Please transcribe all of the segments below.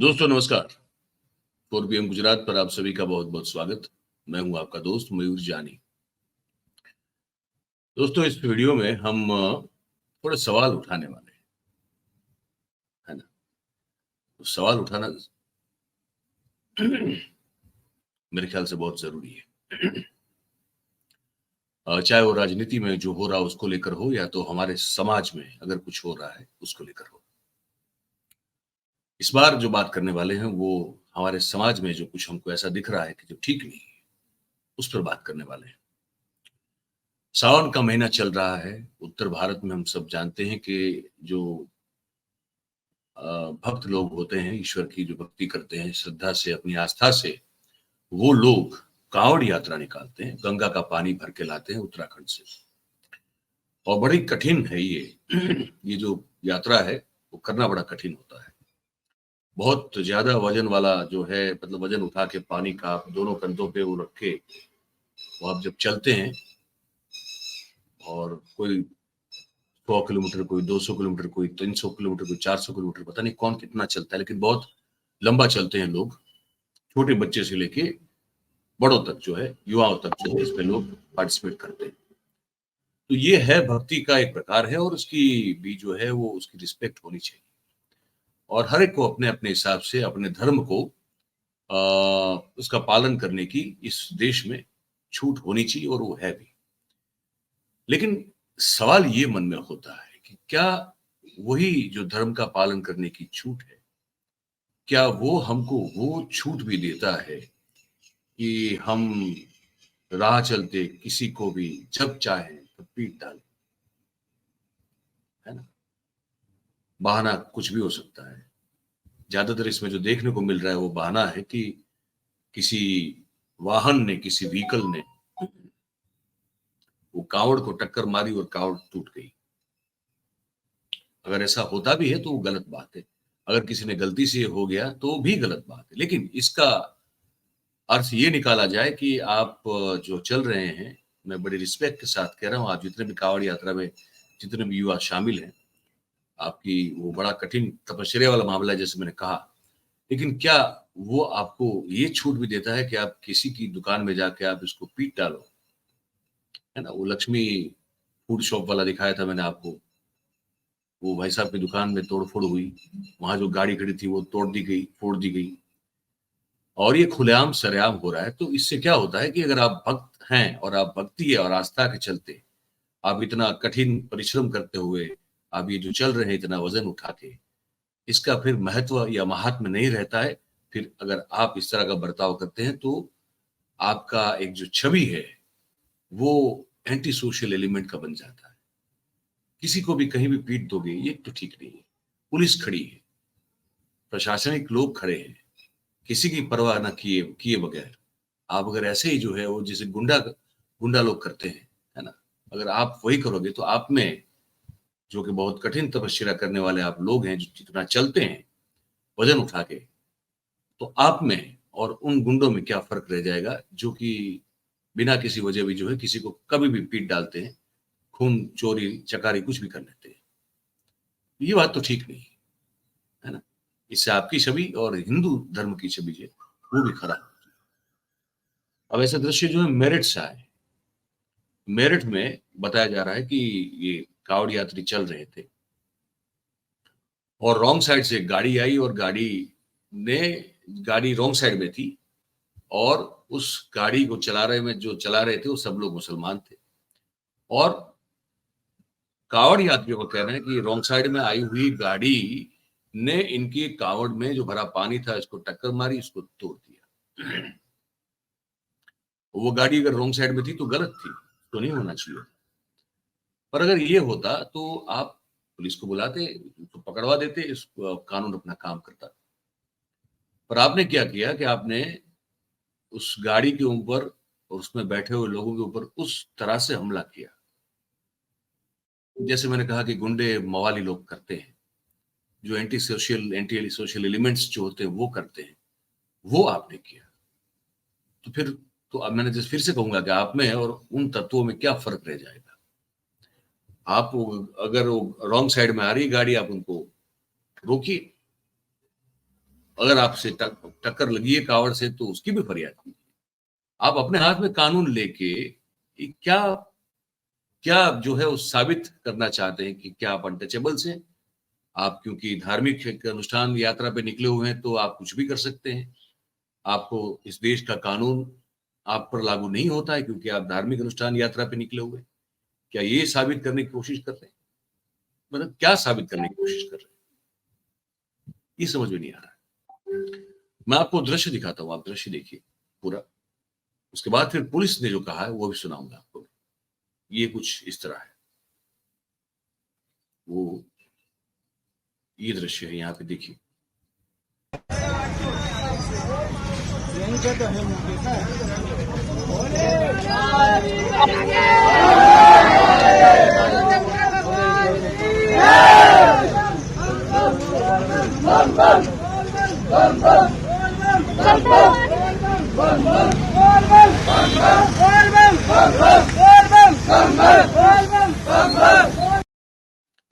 दोस्तों नमस्कार। 4 PM गुजरात पर आप सभी का बहुत बहुत स्वागत। मैं हूं आपका दोस्त मयूर जानी। दोस्तों इस वीडियो में हम थोड़े सवाल उठाने वाले हैं, है ना। तो सवाल उठाना मेरे ख्याल से बहुत जरूरी है। चाहे वो राजनीति में जो हो रहा है उसको लेकर हो या तो हमारे समाज में अगर कुछ हो रहा है उसको लेकर हो। इस बार जो बात करने वाले हैं वो हमारे समाज में जो कुछ हमको ऐसा दिख रहा है कि जो ठीक नहीं है उस पर बात करने वाले हैं। सावन का महीना चल रहा है। उत्तर भारत में हम सब जानते हैं कि जो भक्त लोग होते हैं, ईश्वर की जो भक्ति करते हैं श्रद्धा से, अपनी आस्था से, वो लोग कांवड़ यात्रा निकालते हैं, गंगा का पानी भर के लाते हैं उत्तराखंड से। और बड़ी कठिन है ये ये जो यात्रा है वो करना बड़ा कठिन होता है। बहुत ज्यादा वजन वाला जो है, मतलब वजन उठा के पानी का आप दोनों कंधों पे वो रख के वो आप जब चलते हैं, और कोई 100 किलोमीटर, कोई 200 किलोमीटर, कोई 300 किलोमीटर, कोई 400 किलोमीटर, पता नहीं कौन कितना चलता है, लेकिन बहुत लंबा चलते हैं लोग। छोटे बच्चे से लेके बड़ों तक जो है, युवाओं तक जो है, इसमें लोग पार्टिसिपेट करते हैं। तो ये है भक्ति का एक प्रकार है, और उसकी भी जो है वो उसकी रिस्पेक्ट होनी चाहिए। और हर एक को अपने अपने हिसाब से अपने धर्म को उसका पालन करने की इस देश में छूट होनी चाहिए, और वो है भी। लेकिन सवाल ये मन में होता है कि क्या वही जो धर्म का पालन करने की छूट है, क्या वो हमको वो छूट भी देता है कि हम राह चलते किसी को भी जब चाहे तो पीट डालें, है ना। बहाना कुछ भी हो सकता है। ज्यादातर इसमें जो देखने को मिल रहा है वो बहाना है कि किसी वाहन ने, किसी व्हीकल ने वो कावड़ को टक्कर मारी और कावड़ टूट गई। अगर ऐसा होता भी है तो वो गलत बात है। अगर किसी ने गलती से हो गया तो भी गलत बात है। लेकिन इसका अर्थ ये निकाला जाए कि आप जो चल रहे हैं, मैं बड़ी रिस्पेक्ट के साथ कह रहा हूँ, आप जितने भी कांवड़ यात्रा में जितने भी युवा शामिल हैं, आपकी वो बड़ा कठिन तपस्या वाला मामला है जैसे मैंने कहा। लेकिन क्या वो आपको ये छूट भी देता है कि आप किसी की दुकान में जाके आप इसको पीट डालो, है ना। वो लक्ष्मी फूड शॉप वाला दिखाया था मैंने आपको। वो भाई साहब की दुकान में तोड़फोड़ हुई, वहां जो गाड़ी खड़ी थी वो तोड़ दी गई, फोड़ दी गई, और ये खुलेआम सरेआम हो रहा है। तो इससे क्या होता है कि अगर आप भक्त हैं और आप भक्ति और आस्था के चलते आप इतना कठिन परिश्रम करते हुए आप ये जो चल रहे हैं इतना वजन उठा के, इसका फिर महत्व या महात्म्य नहीं रहता है। फिर अगर आप इस तरह का बर्ताव करते हैं तो आपका एक जो छवि है वो एंटी सोशल एलिमेंट का बन जाता है। किसी को भी कहीं भी पीट दोगे ये तो ठीक नहीं है। पुलिस खड़ी है, प्रशासनिक लोग खड़े हैं, किसी की परवाह ना किए किए बगैर आप अगर ऐसे ही जो है वो जैसे गुंडा गुंडा लोग करते हैं, है ना, अगर आप वही करोगे तो आप में, जो कि बहुत कठिन तपस्या करने वाले आप लोग हैं, जो जितना चलते हैं वजन उठा के, तो आप में और उन गुंडों में क्या फर्क रह जाएगा जो कि बिना किसी वजह भी जो है किसी को कभी भी पीट डालते हैं, खून चोरी चकारी कुछ भी कर लेते हैं। ये बात तो ठीक नहीं है ना। इससे आपकी छवि और हिंदू धर्म की छवि जो है वो भी खराब। अब ऐसा दृश्य जो है मेरठ से आए। मेरठ में बताया जा रहा है कि ये कावड़ यात्री चल रहे थे और रॉन्ग साइड से एक गाड़ी आई, और ने गाड़ी रॉन्ग साइड में थी, और उस गाड़ी को जो चला रहे थे वो सब लोग मुसलमान थे। और कावड़ यात्रियों का कहना है कि रॉन्ग साइड में आई हुई गाड़ी ने इनकी कावड़ में जो भरा पानी था इसको टक्कर मारी, इसको तोड़ दिया। वो गाड़ी अगर रॉन्ग साइड में थी तो गलत थी, तो नहीं होना चाहिए। पर अगर ये होता तो आप पुलिस को बुलाते तो पकड़वा देते, इस कानून अपना काम करता। पर आपने क्या किया कि आपने उस गाड़ी के ऊपर और उसमें बैठे हुए लोगों के ऊपर उस तरह से हमला किया, जैसे मैंने कहा कि गुंडे मवाली लोग करते हैं, जो एंटी सोशल एलिमेंट्स जो होते हैं वो करते हैं, वो आपने किया। तो फिर तो अब मैंने जैसे फिर से कहूंगा कि आप में और उन तत्वों में क्या फर्क रह जाएगा। आप अगर वो रॉन्ग साइड में आ रही गाड़ी, आप उनको रोकिए, अगर आपसे टक्कर लगी है कावड़ से तो उसकी भी फरियाद कीजिए। आप अपने हाथ में कानून लेके क्या क्या जो है वो साबित करना चाहते हैं कि क्या आप अनटचेबल्स हैं? आप क्योंकि धार्मिक एक अनुष्ठान यात्रा पे निकले हुए हैं तो आप कुछ भी कर सकते हैं। आपको इस देश का कानून आप पर लागू नहीं होता है क्योंकि आप धार्मिक अनुष्ठान यात्रा पे निकले हुए हैं। क्या ये साबित करने की कोशिश कर रहे हैं? मतलब क्या साबित करने की कोशिश कर रहे हैं? ये समझ में नहीं आ रहा है। मैं आपको दृश्य दिखाता हूँ, आप दृश्य देखिए पूरा। उसके बाद फिर पुलिस ने जो कहा है वो भी सुनाऊंगा आपको। ये कुछ इस तरह है। वो ये दृश्य है, यहाँ पे देखिए।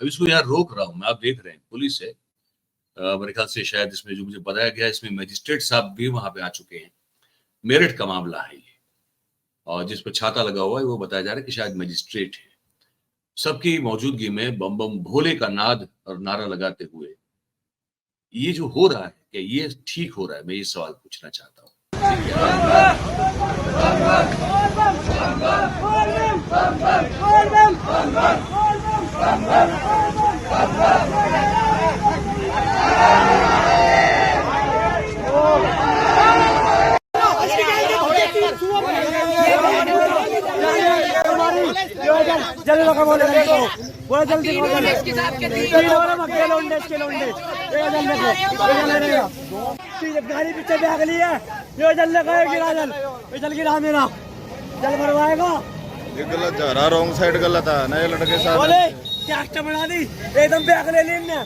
अब इसको यार रोक रहा हूं मैं, आप देख रहे हैं पुलिस है। मेरे ख्याल से शायद इसमें जो मुझे बताया गया इसमें मजिस्ट्रेट साहब भी वहां पे आ चुके हैं। मेरठ का मामला है ये, और जिस पर छाता लगा हुआ है वो बताया जा रहा है कि शायद मजिस्ट्रेट है। सबकी मौजूदगी में बम बम भोले का नाद और नारा लगाते हुए ये जो हो रहा है, क्या ये ठीक हो रहा है? मैं ये सवाल पूछना चाहता हूँ। जल्दी लगा बोले बोले जल्दी गाड़ी पीछे भाग ली है। ये जल लगा गिरा जल जल गिरा मेरा जल भरवाएगा। ये गलत जा रहा, रॉन्ग साइड गलत है। नए लड़के साथ बोले क्या बना दी एकदम बैग ले ली इनने।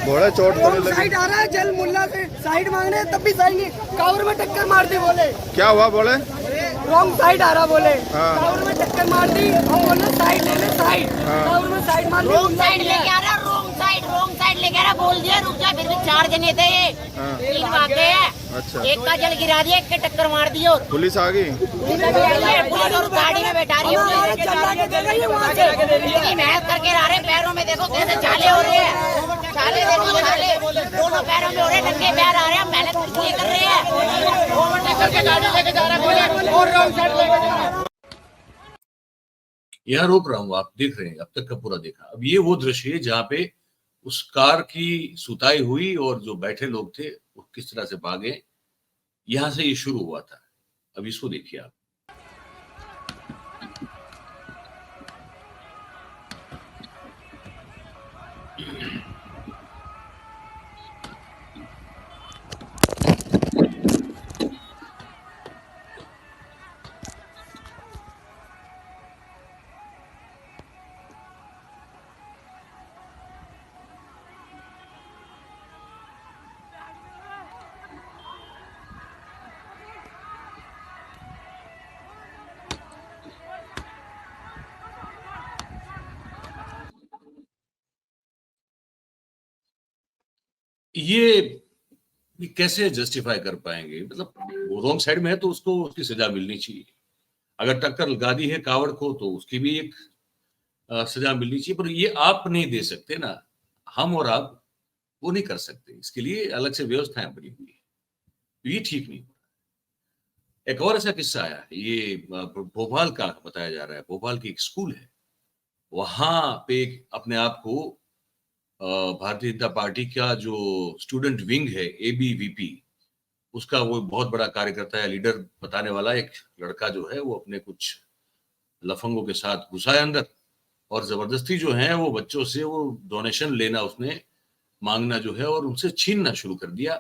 बोले चोट तो नहीं लगी। साइड आ रहा है जल मुल्ला से साइड मांगने तब भी साइड नहीं, कावर में टक्कर मार दी। बोले क्या हुआ? बोले रॉन्ग साइड आ रहा। बोले हाँ। कावर में टक्कर मार दी। हम बोले साइड ले ले साइड। कावर में साइड मार दी। रॉन्ग साइड लेके आ रहा, रॉन्ग साइड लेके आ रहा। बोल दिया रुक जा, फिर भी 4 जने थे ये। हाँ। 3 भागे हैं। अच्छा। एक का जल गिरा दिया, एक के टक्कर मार दी। और पुलिस आ गई। पुलिस और गाड़ी में बैठा रही है। इतनी मेहनत करके आ रहे हैं, पैरों में देखो कैसे छाले हो रहे हैं। छाले देखो, छाले दोनों पैरों में हो रहे हैं, नंगे पैर आ रहे हैं। मेहनत इसलिए कर रहे हैं। ओवरटेक करके गाड़ी लेके जा रहा है और रॉन्ग साइड लेके जा रहा है। यहाँ रोक रहा हूँ, आप देख रहे हैं अब तक का पूरा देखा। अब ये वो दृश्य है जहाँ पे उस कार की सुताई हुई और जो बैठे लोग थे वो किस तरह से भागे। यहां से ये शुरू हुआ था। अब इसको देखिए आप। ये कैसे जस्टिफाई कर पाएंगे? मतलब वो रॉन्ग साइड में है तो उसको उसकी सजा मिलनी चाहिए। अगर टक्कर लगा दी है कावड़ को तो उसकी भी एक सजा मिलनी चाहिए। पर ये आप नहीं दे सकते ना, हम और आप वो नहीं कर सकते। इसके लिए अलग से व्यवस्थाएं बनी हुई है। तो ये ठीक नहीं। एक और ऐसा किस्सा आया है, ये भोपाल का बताया जा रहा है। भोपाल की एक स्कूल है, वहां पे अपने आप को भारतीय जनता पार्टी का जो स्टूडेंट विंग है एबीवीपी, उसका वो बहुत बड़ा कार्यकर्ता है, लीडर बताने वाला एक लड़का जो है वो अपने कुछ लफंगों के साथ घुसा है अंदर और जबरदस्ती जो है वो बच्चों से वो डोनेशन लेना उसने मांगना जो है और उनसे छीनना शुरू कर दिया।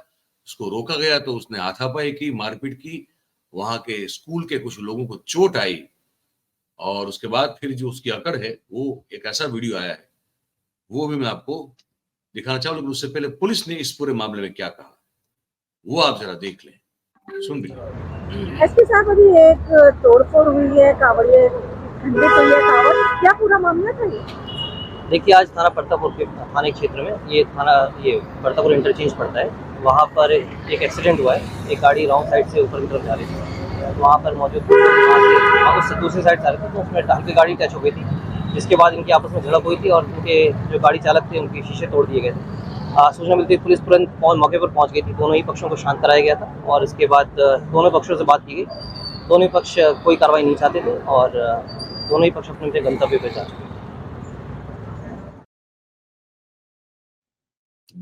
उसको रोका गया तो उसने हाथापाई की, मारपीट की। वहां के स्कूल के कुछ लोगों को चोट आई और उसके बाद फिर जो उसकी अकड़ है वो एक ऐसा वीडियो आया है, वो भी मैं आपको दिखाना चाहूँ। लेकिन उससे पहले पुलिस ने इस पूरे मामले में क्या कहा। वो आप जरा देख लें, सुन भी लें। एसपी साहब, अभी एक तोड़फोड़ हुई है, कावड़िए खंडित हुई है कावड़, क्या पूरा मामला था ये? देखिए, आज थाना परतापुर के थाने क्षेत्र में ये परतापुर इंटरचेंज पड़ता है, वहाँ पर एक एक्सीडेंट हुआ है। एक गाड़ी रॉन्ग साइड से ऊपर की तरफ जा रही थी, तो वहाँ पर मौजूद उससे दूसरी साइड जा रही थी, तो उसमें हल्की गाड़ी टच हो गई थी, जिसके बाद इनकी आपस में झड़प हुई थी और इनके जो गाड़ी चालक थे उनके शीशे तोड़ दिए गए थे। सूचना मिलती पुलिस तुरंत मौके पर पहुँच गई थी। दोनों ही पक्षों को शांत कराया गया था और इसके बाद दोनों पक्षों से बात की गई। दोनों ही पक्ष कोई कार्रवाई नहीं चाहते थे और दोनों ही पक्ष अपने गंतव्य पर जा चुके।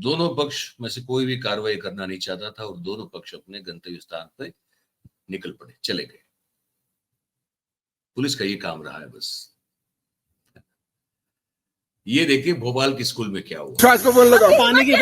दोनों पक्ष में से कोई भी कार्रवाई करना नहीं चाहता था और दोनों पक्ष अपने गंतव्य स्थान पर निकल पड़े, चले गए। पुलिस का ये काम रहा है बस। ये देखिए भोपाल के स्कूल में क्या हुआ। पानी की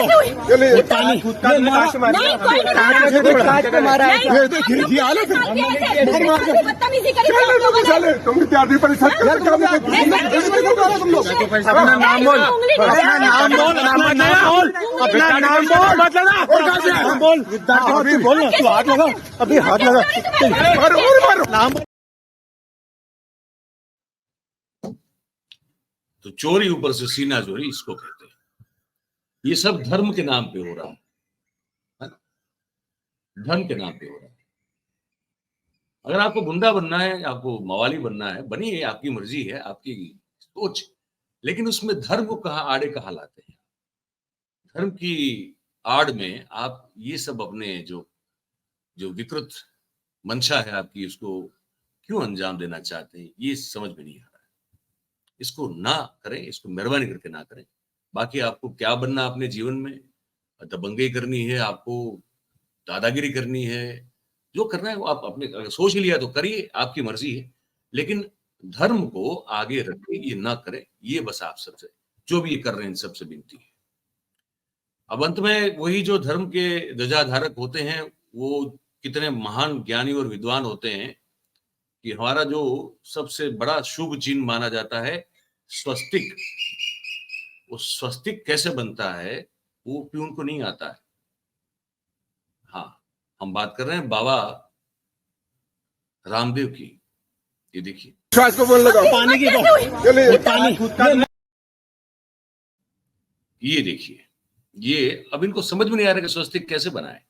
हाथ लगा। तो चोरी ऊपर से सीना चोरी इसको कहते हैं। ये सब धर्म के नाम पे हो रहा है, धर्म के नाम पे हो रहा है। अगर आपको गुंडा बनना है, आपको मवाली बनना है, बनिए, आपकी मर्जी है, आपकी सोच, लेकिन उसमें धर्म को कहाँ आड़े कहाँ लाते हैं। धर्म की आड़ में आप ये सब अपने जो विकृत मंशा है आपकी, उसको क्यों अंजाम देना चाहते हैं, ये समझ में नहीं आ रहा है। इसको ना करें, इसको मेहरबानी करके ना करें। बाकी आपको क्या बनना अपने जीवन में, दबंगई करनी है, आपको दादागिरी करनी है, जो करना है वो आप अपने, अगर सोच लिया तो करिए, आपकी मर्जी है, लेकिन धर्म को आगे रखिए, ये ना करें। ये बस आप सबसे, जो भी ये कर रहे हैं, इन सबसे विनती है। अब अंत में वही जो धर्म के ध्वजाधारक होते हैं, वो कितने महान ज्ञानी और विद्वान होते हैं कि हमारा जो सबसे बड़ा शुभ चिन्ह माना जाता है स्वस्तिक, वो स्वस्तिक कैसे बनता है वो भी उनको नहीं आता है। हाँ, हम बात कर रहे हैं बाबा रामदेव की। ये देखिए पानी की ये देखिए, ये अब इनको समझ में नहीं आ रहा कि स्वस्तिक कैसे बनाए।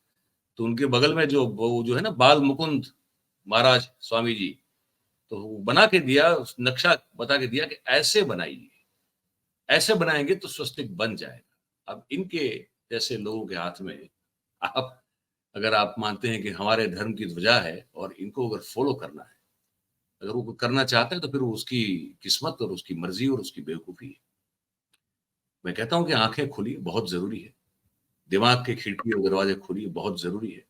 तो उनके बगल में जो है ना, बाल मुकुंद महाराज स्वामी जी, तो वो बना के दिया, नक्शा बता के दिया कि ऐसे बनाइए, ऐसे बनाएंगे तो स्वस्तिक बन जाएगा। अब इनके जैसे लोगों के हाथ में अगर आप मानते हैं कि हमारे धर्म की ध्वजा है और इनको अगर फॉलो करना है, अगर वो करना चाहते हैं, तो फिर वो उसकी किस्मत और उसकी मर्जी और उसकी बेवकूफी है। मैं कहता हूं कि आंखें खुली बहुत जरूरी है, दिमाग के खिड़की और दरवाजे खुली बहुत जरूरी है।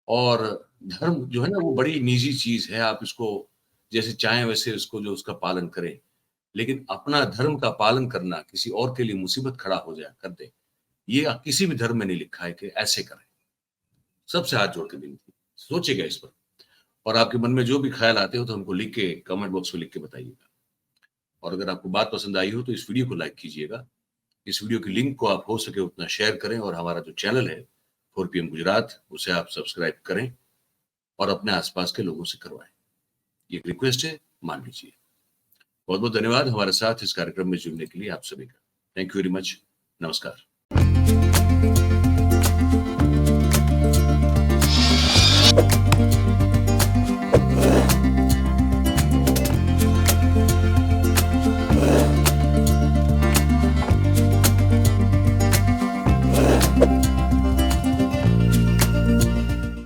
और धर्म जो है ना, वो बड़ी निजी चीज है। आप इसको जैसे चाहें वैसे उसको जो उसका पालन करें, लेकिन अपना धर्म का पालन करना किसी और के लिए मुसीबत खड़ा हो जाए कर दे, ये किसी भी धर्म में नहीं लिखा है कि ऐसे करें। सबसे हाथ जोड़ के विनती, सोचिएगा इस पर, और आपके मन में जो भी ख्याल आते हो तो हमको लिख के कमेंट बॉक्स में लिख के बताइएगा। और अगर आपको बात पसंद आई हो तो इस वीडियो को लाइक कीजिएगा, इस वीडियो की लिंक को आप हो सके उतना शेयर करें, और हमारा जो चैनल है 4PM गुजरात, उसे आप सब्सक्राइब करें और अपने आसपास के लोगों से करवाएं। ये रिक्वेस्ट है, मान लीजिए। बहुत बहुत धन्यवाद हमारे साथ इस कार्यक्रम में जुड़ने के लिए आप सभी का। Thank you very much. नमस्कार।